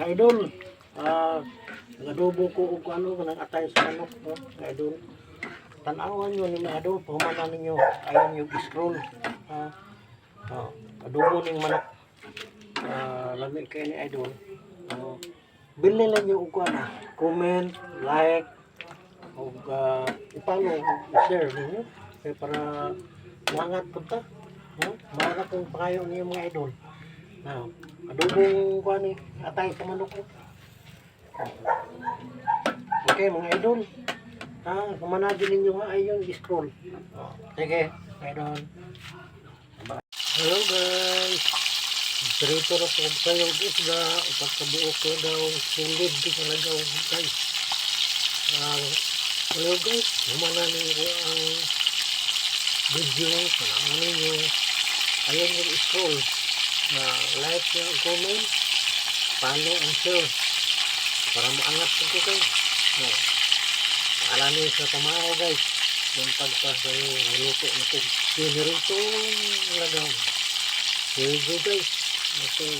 Mga idol, nagadubo ko og ano kanang atay sa manok, no? Mga idol. Tanawan nyo ni mga idol, pahumanan ninyo ayon yung scroll. Adobo ning manok. Lami kayo ni idol. Bilhin lang nyo og comment, like, og i-follow, i-share ninyo. Kaya para mangat po ta. Mangat kong pangayo niyo mga idol. Adobong kuha ni atay sa manok ko. Okay mga idol. Kumanagin ninyo ayon scroll. Sige, idol. Hello guys. Prito na po kayo isda. Upat ka buo ko daw. Sulid di ka nagaw guys. Hello guys. Humana ninyo ang video. Panaan ninyo. Ayon yung scroll. Like and comment. Follow and share. Para maangat ko guys. Alam niyo sa tamaho guys. Yung pagpasay niluto na ito. Sinirito lagaw. Here you go guys. Okay.